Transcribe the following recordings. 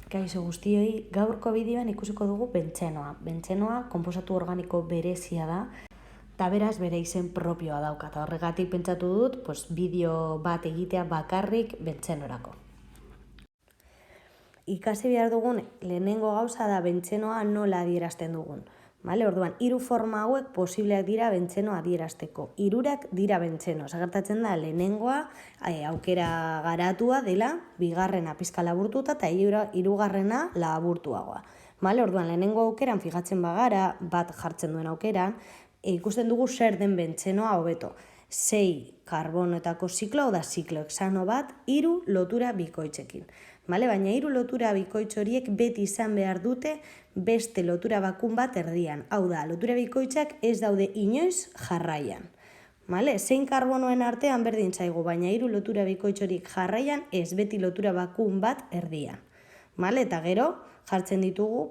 Kaixo guztioi, gaurko bideoan ikusiko dugu bentzenoa. Bentzenoa konposatu organiko berezia da, eta beraz bere izen propioa dauka. Eta horregatik pentsatu dut, bideo bat egitea bakarrik bentzenorako. Ikasi behar dugun lehenengo gauza da bentzenoa nola adierazten dugun. Orduan, 3 forma hauek posibleak dira bentzenoa adierazteko. 3 dira bentzeno. Gertatzen da lehenengoa aukera garatua dela, bigarrena pizka laburtuta eta hirugarrena laburtuagoa. Orduan, lehenengo aukeran fijatzen bagara, bat jartzen duen aukeran, ikusten dugu zer den bentzenoa hobeto. 6 karbonoetako ziklo, da ziklohexano bat, 3 lotura bikoitzekin. Baina 3 lotura bikoitz horiek beti izan behar dute beste lotura bakun bat erdian. Hau da, lotura bikoitzak ez daude inoiz jarraian. Zein karbonoen artean berdin zaigu, baina 3 lotura bikoitz horiek jarraian ez beti lotura bakun bat erdian. Eta gero jartzen ditugu,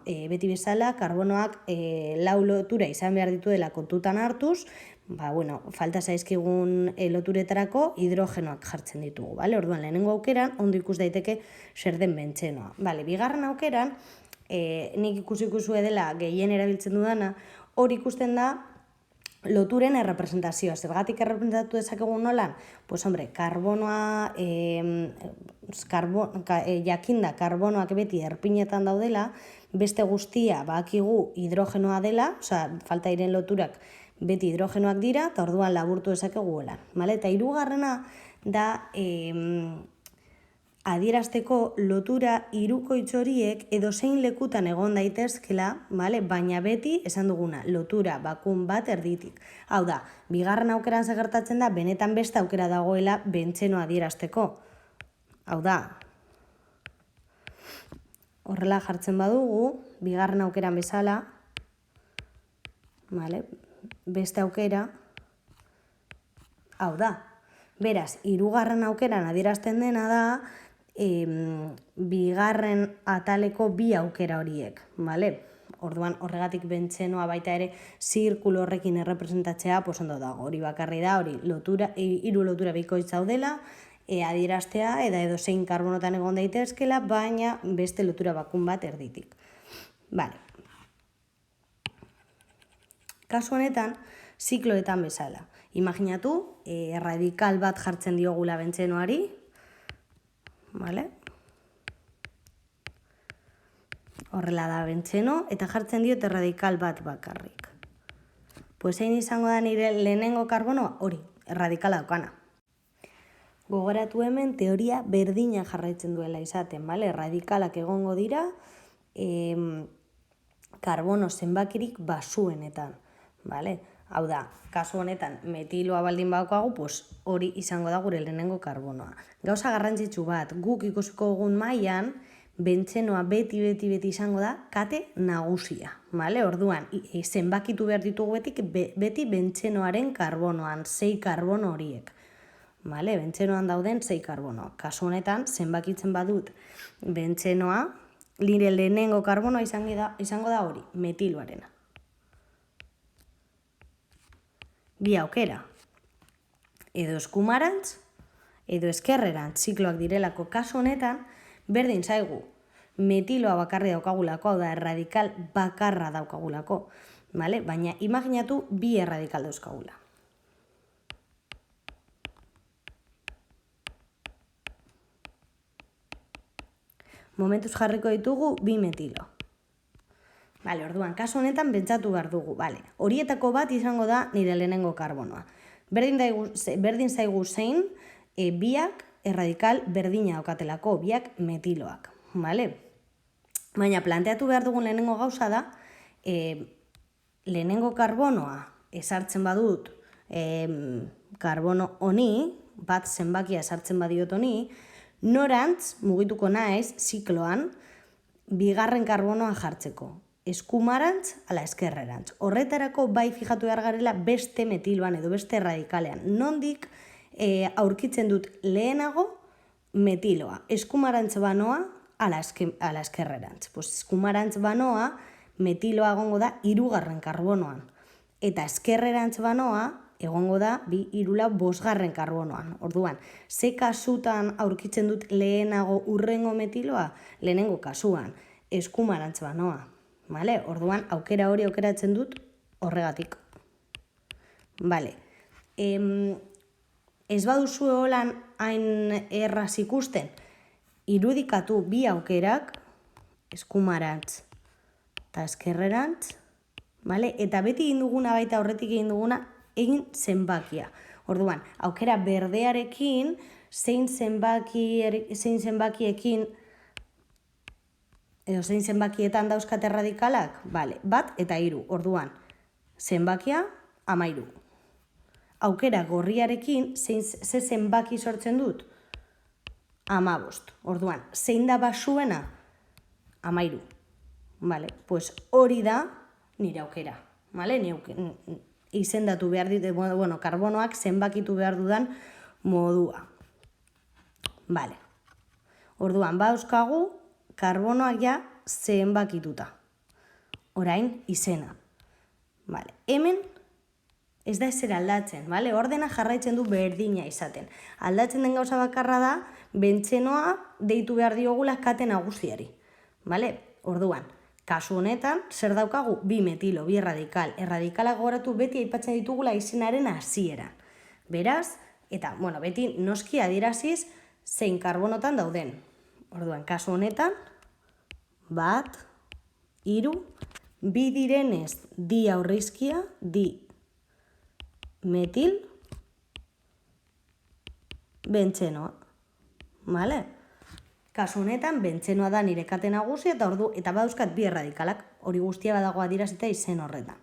beti bezala karbonoak 4 lotura izan behar ditu dela kontutan hartuz, falta zaizkigun loturetarako hidrogenoak jartzen ditugu. Orduan, lehenengo aukeran, ondo ikus daiteke zer den bentzenoa. Bigarren aukeran, nik ikusiko dela gehien erabiltzen dudana, hor ikusten da loturen errepresentazioa. Zergatik errepresentatu dezakegun nolan? Karbonoa, jakinda karbonoak beti erpinetan daudela, beste guztia badakigu hidrogenoa dela, falta diren loturak beti hidrogenoak dira, eta orduan laburtu dezakeguela. Eta hirugarrena da adierazteko lotura hirukoitz horiek edozein lekutan egon daitezkela, baina beti esan duguna lotura bakun bat erditik. Hau da, bigarren aukeran gertatzen da, benetan beste aukera dagoela bentzenoa adierazteko. Hau da, horrela jartzen badugu, bigarren aukeran bezala, beste aukera, hau da. Beraz, hirugarren aukeran adierazten dena da, bigarren ataleko bi aukera horiek. Orduan, horregatik bentzenoa baita ere zirkulo horrekin errepresentatzea, ondo dago. Hori bakarri da, hori 3 lotura bikoitz daudela, adieraztea, edozein karbonotan egon daitezkela, baina beste lotura bakun bat erditik. Kasu honetan, zikloetan bezala. Imaginatu, radikal bat jartzen diogula bentzenoari. Horrela da bentzeno, eta jartzen diote radikal bat bakarrik. Zein izango da nire lehenengo karbonoa? Hori, radikala daukana. Gogoratu hemen teoria berdina jarraitzen duela izaten, radikalak egongo dira karbono zenbakirik basuenetan. Hau da, kasu honetan metiloa baldin badaukagu, hori izango da gure lehenengo karbonoa. Gauza garrantzitsu bat, guk ikusiko dugun mailan, bentzenoa beti izango da kate nagusia. Orduan, zenbakitu behar ditugu beti bentzenoaren karbonoan, 6 karbono horiek. Bentzenoan dauden 6 karbonoak. Kasu honetan, zenbakitzen badut bentzenoa, nire lehenengo karbonoa izango da hori, metiloarena. Bi aukera, edo eskumarantz, edo eskerrerantz zikloak direlako. Kasu honetan, berdin zaigu, metiloa bakarri daukagulako, hau da, erradikal bakarra daukagulako. Baina imaginatu bi erradikal dauzkagula. Momentuz jarriko ditugu bi metilo. Orduan, kasu honetan pentsatu behar dugu. Horietako bat izango da nire lehenengo karbonoa. Berdin zaigu zein, biak erradikal berdina daukatelako, biak metiloak. Baina planteatu behar dugun lehenengo gauza da, lehenengo karbonoa esartzen badut karbono honi, bat zenbakia esartzen badiot honi, norantz mugituko naiz zikloan bigarren karbonoa jartzeko. Eskumarantz ala eskerrerantz. Horretarako bai fijatu behar garela beste metiloan edo beste radikalean. Nondik aurkitzen dut lehenago metiloa. Eskumarantz banoa ala eskerrerantz. Eskumarantz banoa metiloa egongo da 3. karbonoan. Eta eskerrerantz banoa egongo da 2, 3, 4, 5 karbonoan. Orduan, ze kasutan aurkitzen dut lehenago hurrengo metiloa? Lehenengo kasuan, eskumarantz banoa. Vale? Orduan, aukera hori aukeratzen dut horregatik. Vale. Ez baduzu holan hain erraz ikusten, irudikatu bi aukerak, eskumarantz eta eskerrerantz, vale? Eta beti egin duguna baita horretik egin duguna, egin zenbakia. Orduan, aukera berdearekin, zein zenbakiekin, edo zein zenbakietan dauzkate radikalak? Vale, 1 eta 3. Orduan, zenbakia 13. Aukera gorriarekin, ze zenbaki sortzen dut? 15. Orduan, zein da basuena? 13. Vale, pues hori da nire aukera. Vale? Izendatu behar dit, karbonoak zenbakitu behar dudan modua. Vale. Orduan, bauzkagu, karbonoak ja zenbakituta. Orain, izena. Vale. Hemen, ez da ezer aldatzen, vale? Ordena jarraitzen du berdina izaten. Aldatzen den gauza bakarra da, bentzenoa deitu behar diogula kate nagusiari. Vale? Orduan, kasu honetan, zer daukagu? 2 metilo, 2 erradikal. Erradikalak gogoratu beti aipatzen ditugula izenaren hasieran. Beraz, eta, beti noski adieraziz zein karbonotan dauden. Orduan, kasu honetan, 1, 3, 2 direnez di aurrizkia, di metil, bentzenoa. Vale? Kasu honetan, bentzenoa da nire kate nagusia eta badauzkat 2 erradikalak, hori guztia badago adierazita izen horretan.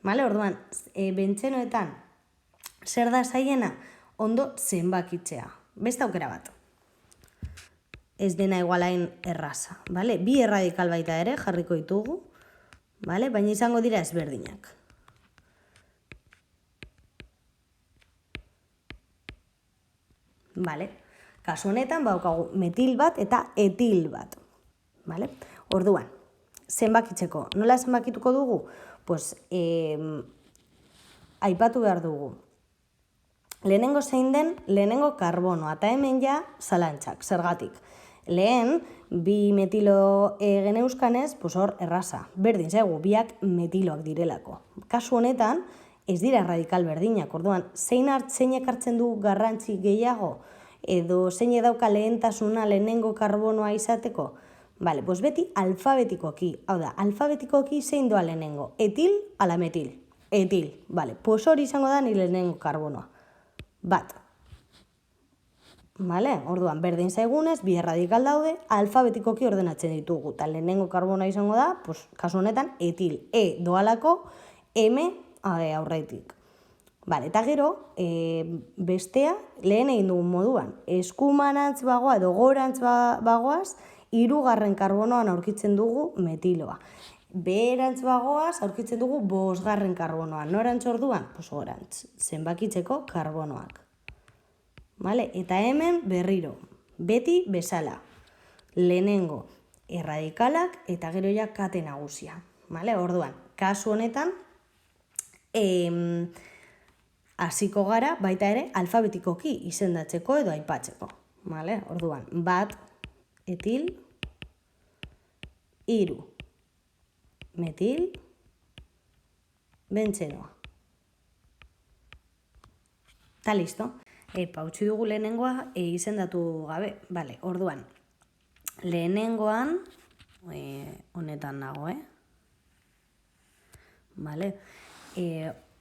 Vale? Orduan, bentzenoetan, zer da zaiena? Ondo zenbakitzea. Beste aukera bat. Ez dena igualain erraza. Vale? 2 erradikal baita ere jarriko ditugu, vale? Baina izango dira ezberdinak. Vale? Kasu honetan, baukagu metil bat eta etil bat. Vale? Orduan, zenbakitzeko. Nola zenbakituko dugu? Pues, aipatu behar dugu. Lehenengo zein den, lehenengo karbonoa, eta hemen ja zalantzak, zergatik. Lehen, 2 metilo geneuzkanez, pues hor erraza. Berdin zaigu, 2 metiloak direlako. Kasu honetan, ez dira radikal berdinak. Orduan, zeinek hartzen du garrantzi gehiago? Edo zein dauka lehentasuna lehenengo karbonoa izateko? Bale, pues beti alfabetikoki. Hau da, alfabetikoki zein doa lehenengo? Etil ala metil? Etil. Bale, pues hori izango da nire lehenengo karbonoa. 1. Vale, orduan, berdin zaigunez, 2 erradikal daude, alfabetikoki ordenatzen ditugu. Eta lehenengo karbonoa izango da, pues, kasu honetan, etil. E doalako, M aurretik. Vale, eta gero, bestea, lehen egin dugun moduan, eskumarantz bagoa edo gorantz bagoaz, 3. karbonoan aurkitzen dugu metiloa. Beherantz bagoaz aurkitzen dugu 5. karbonoan. Norantz orduan? Pues gorantz, zenbakitzeko karbonoak. Vale? Eta hemen berriro, beti bezala. Lehenengo erradikalak eta gero ja kate nagusia. Vale? Orduan, kasu honetan, hasiko gara baita ere alfabetikoki izendatzeko edo aipatzeko. Vale? Orduan, 1 etil, 3 metil, bentzenoa. Eta listo. Utzi dugu lehenengoa izendatu gabe. Vale, orduan, lehenengoan, honetan nago, Vale.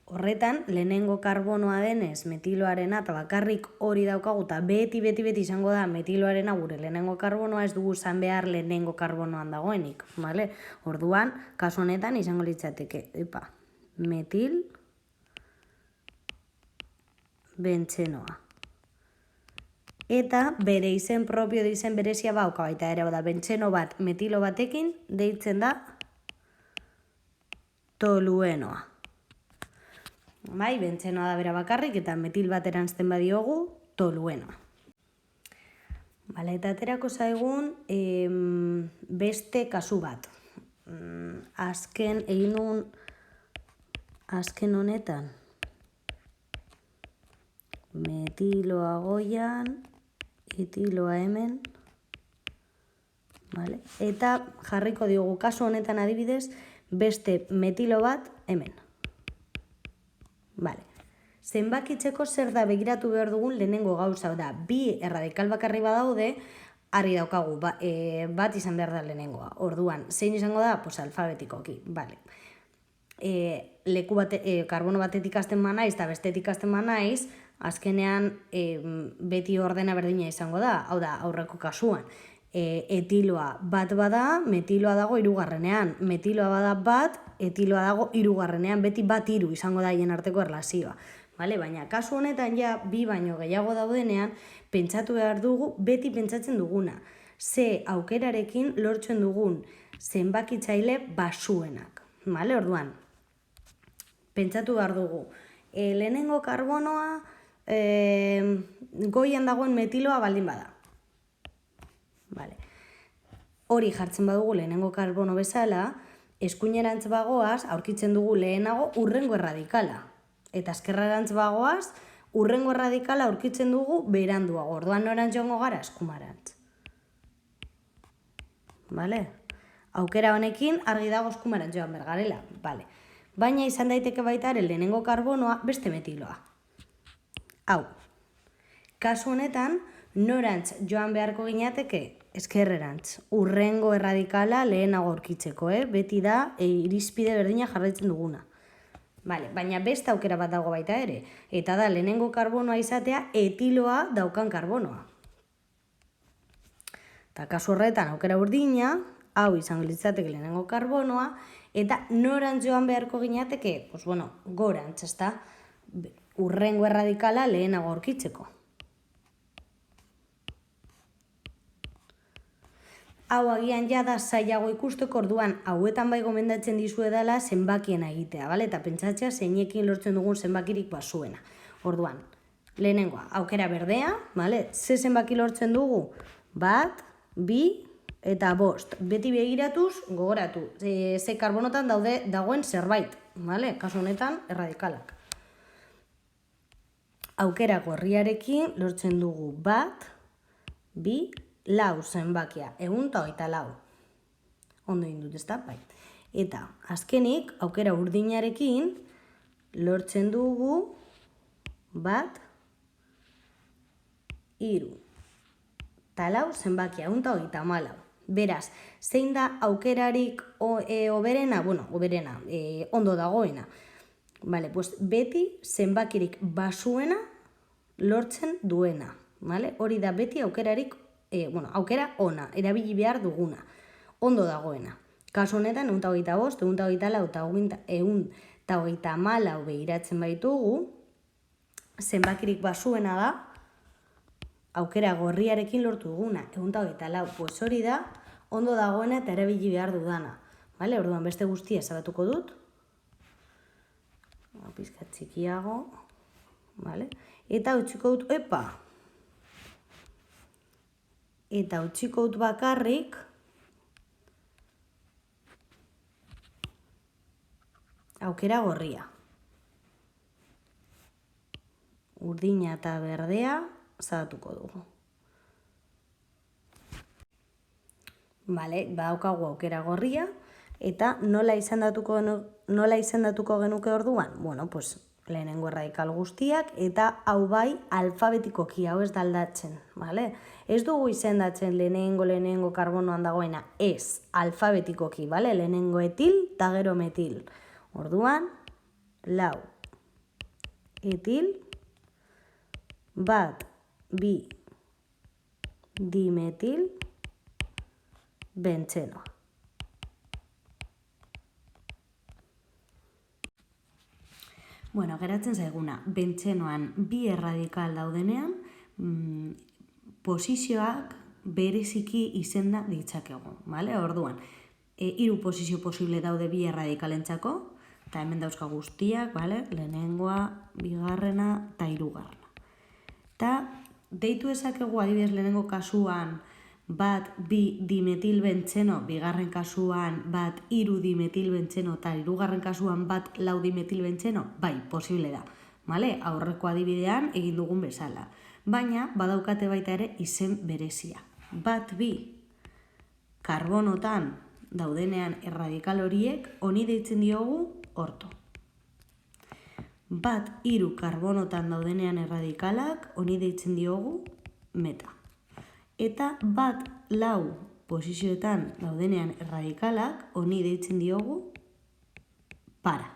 Horretan, lehenengo karbonoa denez metiloarena eta bakarrik hori daukagu eta beti izango da metiloarena gure lehenengo karbonoa ez dugu izan behar lehenengo karbonoan dagoenik. Vale? Orduan, kasu honetan izango litzateke. Metil, bentzenoa. Eta bere izen propio izen berezia bauka baita ere, da bentzeno bat metilo batekin deitzen da toluenoa. Bai, bentzenoa da bera bakarrik eta metil bat erantzten badiogu toluenoa. Bale, eta aterako zaigun beste kasu bat. Azken honetan metiloa goian, etiloa hemen, vale? Eta jarriko diogu kasu honetan adibidez, beste metilo bat hemen. Vale. Zenbakitzeko zer da begiratu behar dugun lehenengo gauza da. Bi erradikal bakarri badaude, argi daukagu, bat izan behar da lehenengoa. Orduan, zein izango da? Pues alfabetikoki, vale. Karbono batetik hasten manaiz eta bestetik hasten manaiz, azkenean beti ordena berdina izango da, hau da, aurreko kasuan. Etiloa bat bada, metiloa dago hirugarrenean. Metiloa bada bat, etiloa dago hirugarrenean, beti bat hiru izango da hien arteko erlazioa. Vale? Baina kasu honetan ja bi baino gehiago daudenean, pentsatu behar dugu, beti pentsatzen duguna. Ze aukerarekin lortzen dugun zenbakitzaile basuenak. Vale? Orduan, pentsatu behar dugu. Lehenengo karbonoa goian dagoen metiloa baldin bada. Vale. Hori jartzen badugu lehenengo karbono bezala, eskuinerantz bagoaz aurkitzen dugu lehenago urrengo erradikala. Eta eskerrarantz bagoaz urrengo erradikala aurkitzen dugu beranduago. Orduan norantz joango gara eskumarantz. Vale? Aukera honekin argi dago eskumarantz joan bergarela. Vale. Baina izan daiteke baita ere lehenengo karbonoa beste metiloa. Hau. Kasu honetan norantz joan beharko ginateke eskerrerantz. Urrengo erradikala lehenago aurkitzeko, beti da irizpide berdina jarraitzen duguna. Vale, baina beste aukera bat dago baita ere. Eta da lehenengo karbonoa izatea etiloa daukan karbonoa. Eta kasu horretan aukera urdina, hau izango litzateke lehenengo karbonoa, eta norantz joan beharko ginateke, pues bueno, gorantz, ezta? Urrengo erradikala lehenago aurkitzeko. Hau agian jada zailago ikusteko, orduan hauetan bai gomendatzen dizuedala zenbakiena egitea, bale? Eta pentsatzea zeinekin lortzen dugun zenbakirik basuena. Orduan, lehenengoa, aukera berdea, bale? Ze zenbaki lortzen dugu? 1, 2 eta 5. Beti begiratuz, gogoratu, ze karbonotan dagoen zerbait, bale? Kasu honetan, erradikalak. Aukera gorriarekin lortzen dugu 1, 2, 4 zenbakia, 124. Ondo indut, ezta? Bai. Eta azkenik, aukera urdinarekin lortzen dugu 1, 3 eta 4 zenbakia, 124. Beraz, zein da aukerarik oberena? Bueno, oberena, ondo dagoena. Vale, pues beti zenbakirik basuena lortzen duena. Vale? Hori da beti aukerarik aukera ona, erabili behar duguna, ondo dagoena. Kasu honetan, 125, 124 eta 134 begiratzen baitugu, zenbakirik basuena da, aukera gorriarekin lortu duguna, 124, pues hori da, ondo dagoena eta erabili behar dudana. Vale? Orduan beste guztia ezabatuko dut, pizkat txikiago, vale? Eta utziko dut, eta utziko dut bakarrik aukera gorria. Urdina eta berdea zabatuko dugu. Vale, badaukagu aukera gorria, eta nola izendatuko genuke orduan? Bueno, pues lehenengo erradikal guztiak, eta hau bai alfabetikoki, hau ez da aldatzen, vale? Ez dugu izendatzen lehenengo karbonoan dagoena, ez, alfabetikoki, vale? Lehenengo etil eta gero metil. Orduan, 4 etil, 1, 2 dimetil, bentzenoa. Bueno, geratzen zaiguna, bentzenoan bi erradikal daudenean, posizioak bereziki izenda ditzakegu, vale? Orduan, 3 posizio posible daude bi erradikalentzako, eta hemen dauzka guztiak, vale? Lehenengoa, bigarrena eta hirugarrena. Eta deitu ezakegu adibidez lehenengo kasuan 1, 2 dimetilbentzeno, bigarren kasuan 1, 3 dimetilbentzeno eta hirugarren kasuan 1, 4 dimetilbentzeno, bai, posible da. Vale? Aurreko adibidean egin dugun bezala. Baina, badaukate baita ere izen berezia. 1-2 karbonotan daudenean erradikal horiek, honi deitzen diogu orto. 1-3 karbonotan daudenean erradikalak, honi deitzen diogu meta. Eta 1-4 posizioetan daudenean erradikalak, honi deitzen diogu para.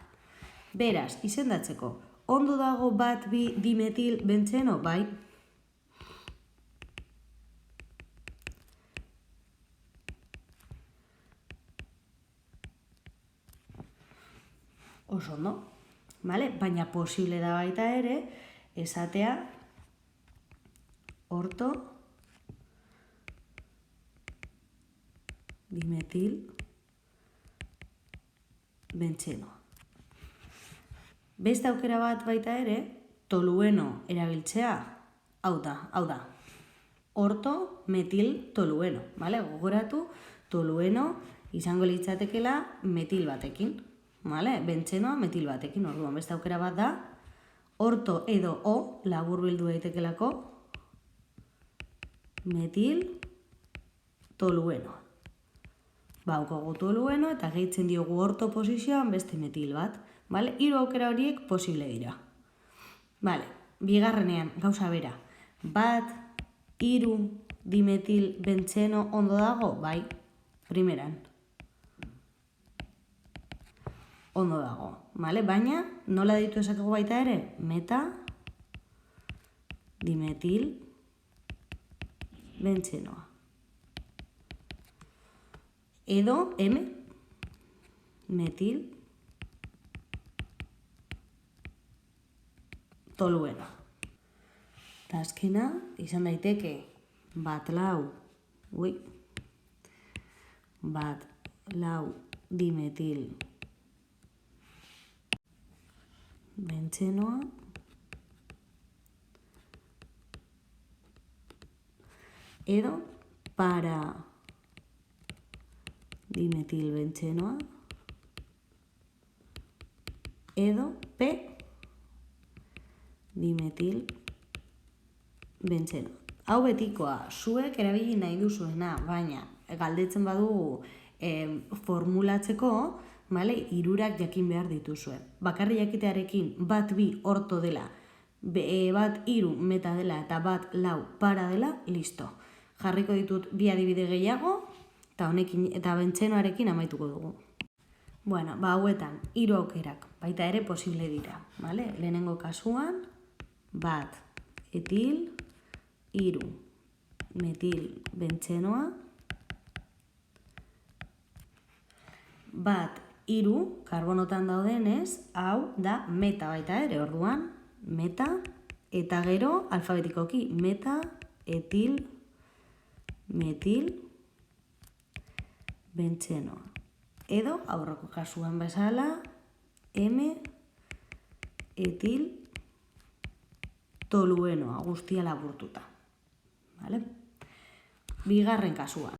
Beraz, izendatzeko, ondo dago 1-2 dimetil bentzeno? Bai. Oso ondo. Vale? Baina posible da baita ere, esatea orto dimetil bentzenoa. Beste aukera bat baita ere, tolueno erabiltzea, hau da, orto metil tolueno, vale? Gogoratu, tolueno izango litzatekela metil batekin, vale? Bentzenoa metil batekin, orduan beste aukera bat da, orto edo o laburbildu daitekelako metil toluenoa. Baukagu tolueno eta gehitzen diogu orto posizioan beste metil bat. Vale? 3 aukera horiek posible dira. Vale, bigarrenean, gauza bera. 1-3 dimetil bentzeno ondo dago? Bai, primeran. Ondo dago. Vale? Baina, nola ditu esateko baita ere? Meta dimetil bentzenoa. Edo M metil tolueno. Eta azkena, izan daiteke 1-4 dimetil bentzenoa edo para dimetil bentzenoa edo P dimetil bentzenoa. Hau betikoa, zuek erabili nahi duzuena, baina galdetzen badugu formulatzeko, vale, 3 jakin behar dituzue. Bakarri jakitearekin 1-2 orto dela, 1-3 meta dela eta 1-4 para dela, listo. Jarriko ditut 2 adibide gehiago, eta honekin eta bentzenoarekin amaituko dugu. Bueno, hauetan 3 aukerak baita ere posible dira, vale? Lehenengo kasuan 1 etil, 3 metil bentzenoa, 1-3 karbonotan daudenez, hau da meta baita ere, orduan meta eta gero alfabetikoki meta, etil, metil bentzenoa. Edo aurreko kasuan bezala M etil toluenoa, guztia laburtuta. Vale? Bigarren kasuan.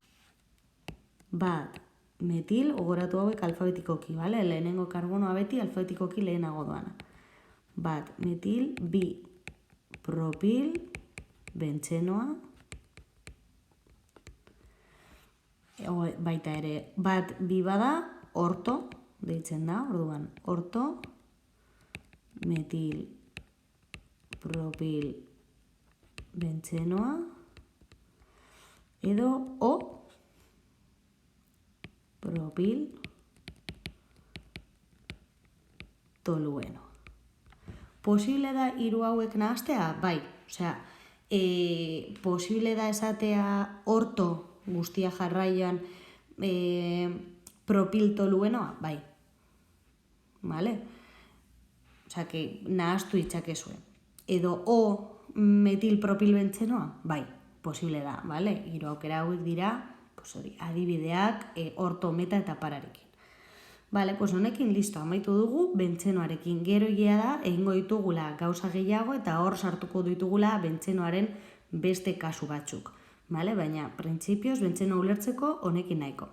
1 metil, gogoratu hauek alfabetikoki, vale? Lehenengo karbonoa beti alfabetikoki lehenago doana. 1 metil, 2 propil bentzenoa, baita ere 1-2 bada orto deitzen da, orduan orto metil propil bentzenoa edo O propil tolueno. Posible da 3 hauek nahastea? Bai, osea, posible da esatea orto guztia jarraian propil toluenoa? Bai. Vale? Osea, que nahastu itzakezue. Edo O metil propil bentzenoa? Bai, posible da, vale? 3 aukera hauek dira, pues hori, adibideak orto, meta eta pararekin. Vale, pues honekin listo, amaitu dugu bentzenoarekin. Gero egia da, egingo ditugula gauza gehiago eta hor sartuko ditugula bentzenoaren beste kasu batzuk. Vale? Baina, printzipioz, bentzenoa ulertzeko honekin nahiko.